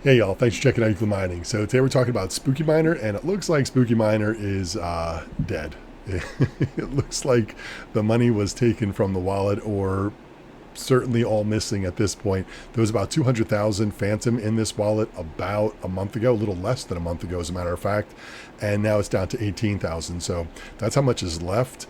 Hey y'all, thanks for checking out Euclid Mining. So today we're talking about Spooky Miner, and it looks like Spooky Miner is dead. It looks like the money was taken from the wallet, or certainly all missing at this point. There was about 200,000 Phantom in this wallet about a month ago, a little less than a month ago, as a matter of fact, and now it's down to 18,000. So that's how much is left.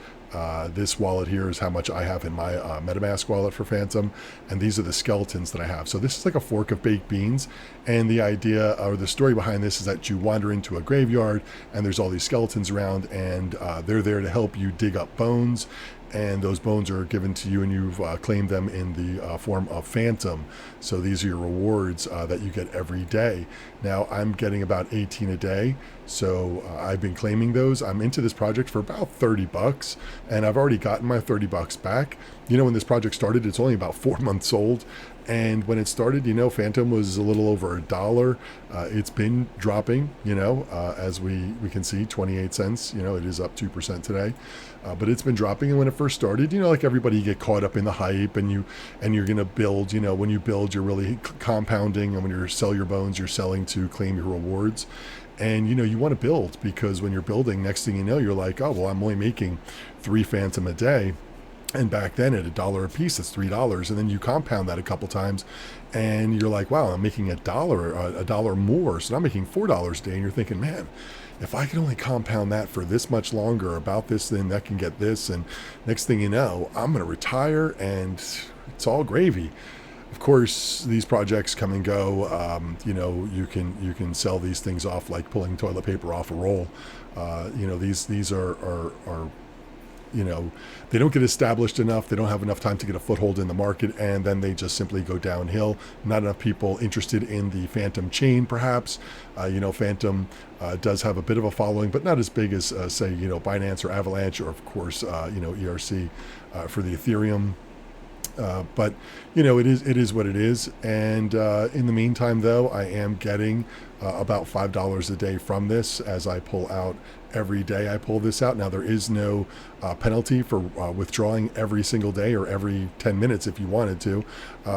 This wallet here is how much I have in my Metamask wallet for Phantom, and these are the skeletons that I have. So this is like a fork of baked beans, and the idea or the story behind this is that you wander into a graveyard, and there's all these skeletons around, and they're there to help you dig up bones, and those bones are given to you, and you've claimed them in the form of Phantom. So these are your rewards that you get every day. Now I'm getting about 18 a day, so I've been claiming those. I'm into this project for about 30 bucks, and I've already gotten my 30 bucks back. You know, when this project started, it's only about 4 months old, and when it started, you know, Phantom was a little over $1. It's been dropping, you know, as we can see, 28 cents. You know, it is up 2% today, but it's been dropping. And when it first started, you know, like everybody, you get caught up in the hype, and you're gonna build. You know, when you build, you're really compounding, and when you sell your bones, you're selling to claim your rewards. And you know, you want to build, because when you're building, next thing you know, you're like, oh well, I'm only making 3 Phantom a day. And back then, at $1 a piece, that's $3. And then you compound that a couple times, and you're like, wow, I'm making a dollar more. So now I'm making $4 a day. And you're thinking, man, if I can only compound that for this much longer, about this, then that can get this. And next thing you know, I'm going to retire, and it's all gravy. Of course, these projects come and go. You know, you can sell these things off like pulling toilet paper off a roll. You know, these are you know, they don't get established enough. They don't have enough time to get a foothold in the market, and then they just simply go downhill. Not enough people interested in the Phantom chain, perhaps. You know, Phantom does have a bit of a following, but not as big as, say, you know, Binance or Avalanche, or of course, you know, ERC for the Ethereum. But you know, it is what it is. And in the meantime, though, I am getting about $5 a day from this as I pull out every day. I pull this out. Now there is no penalty for withdrawing every single day or every 10 minutes if you wanted to.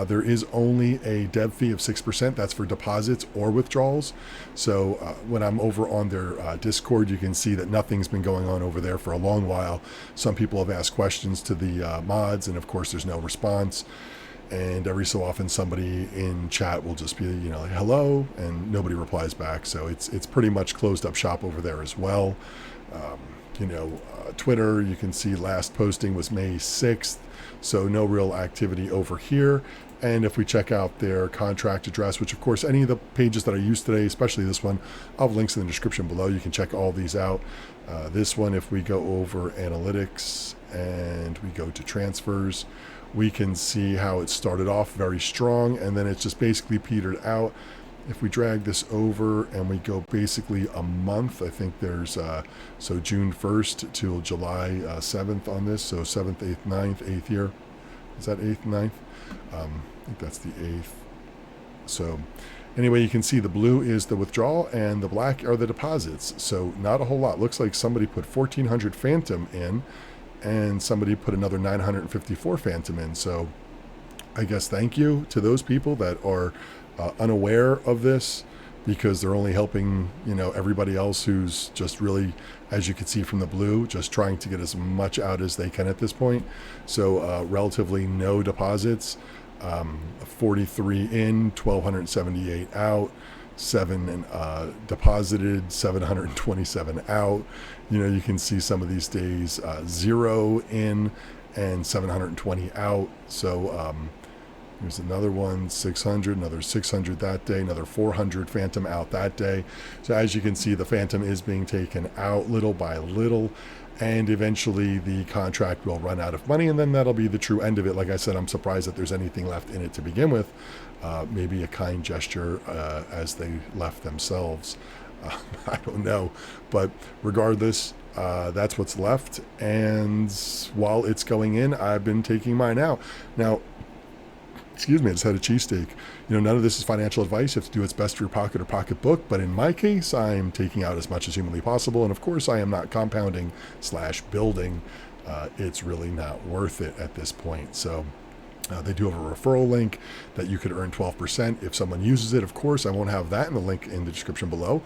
There is only a dev fee of 6%. That's for deposits or withdrawals. So when I'm over on their Discord, you can see that nothing's been going on over there for a long while. Some people have asked questions to the mods, and of course there's no response. And every so often somebody in chat will just be, you know, like, hello, and nobody replies back. So it's pretty much closed up shop over there as well. You know, Twitter, you can see last posting was May 6th, so no real activity over here. And if we check out their contract address, which of course any of the pages that I used today, especially this one, I'll have links in the description below. You can check all these out. This one, if we go over analytics and we go to transfers, we can see how it started off very strong, and then it's just basically petered out. If we drag this over and we go basically a month, I think there's so June 1st till July 7th on this, so 7th, 8th, 9th, 8th here. Is that 8th, 9th? I think that's the 8th. So anyway, you can see the blue is the withdrawal and the black are the deposits. So not a whole lot. Looks like somebody put 1,400 Phantom in, and somebody put another 954 Phantom in. So I guess thank you to those people that are unaware of this, because they're only helping, you know, everybody else who's just really, as you can see from the blue, just trying to get as much out as they can at this point. So relatively no deposits, 43 in, 1,278 out, 7 deposited, 727 out. You know, you can see some of these days 0 in and 720 out. So here's another one, 600, another 600 that day, another 400 Phantom out that day. So as you can see, the Phantom is being taken out little by little, and eventually the contract will run out of money, and then that'll be the true end of it. Like I said, I'm surprised that there's anything left in it to begin with. Maybe a kind gesture as they left themselves. I don't know, but regardless, that's what's left. And while it's going in, I've been taking mine out. Now, excuse me, I just had a cheesesteak. You know, none of this is financial advice. You have to do what's best for your pocket or pocketbook. But in my case, I'm taking out as much as humanly possible. And of course, I am not compounding / building. It's really not worth it at this point. So They do have a referral link that you could earn 12% if someone uses it. Of course, I won't have that in the link in the description below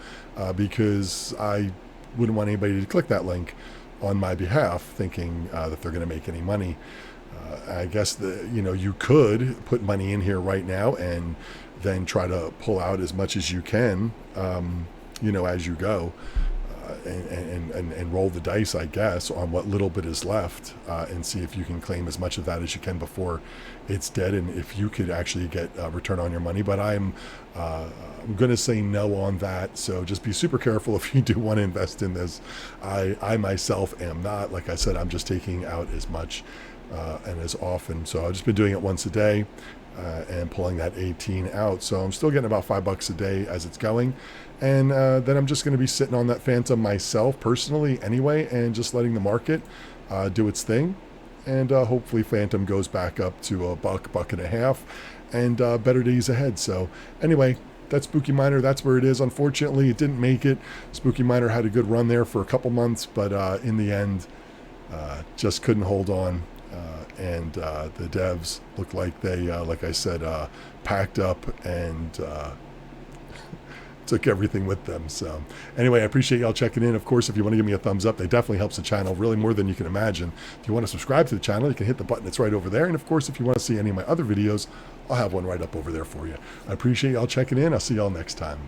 because I wouldn't want anybody to click that link on my behalf thinking that they're going to make any money. I guess you could put money in here right now and then try to pull out as much as you can, as you go. And roll the dice, I guess, on what little bit is left and see if you can claim as much of that as you can before it's dead, and if you could actually get a return on your money. But I'm going to say no on that, so just be super careful if you do want to invest in this. I myself am not. Like I said, I'm just taking out as much and as often. So I've just been doing it once a day and pulling that 18 out. So I'm still getting about $5 a day as it's going. And then I'm just going to be sitting on that Phantom myself personally anyway, and just letting the market do its thing. And hopefully Phantom goes back up to a buck and a half, and better days ahead. So anyway, that's Spooky Miner. That's where it is. Unfortunately, it didn't make it. Spooky Miner had a good run there for a couple months, but in the end, just couldn't hold on. And the devs looked like they, like I said, packed up and took everything with them. So anyway, I appreciate y'all checking in. Of course, if you want to give me a thumbs up, that definitely helps the channel really more than you can imagine. If you want to subscribe to the channel, you can hit the button. It's right over there. And of course, if you want to see any of my other videos, I'll have one right up over there for you. I appreciate y'all checking in. I'll see y'all next time.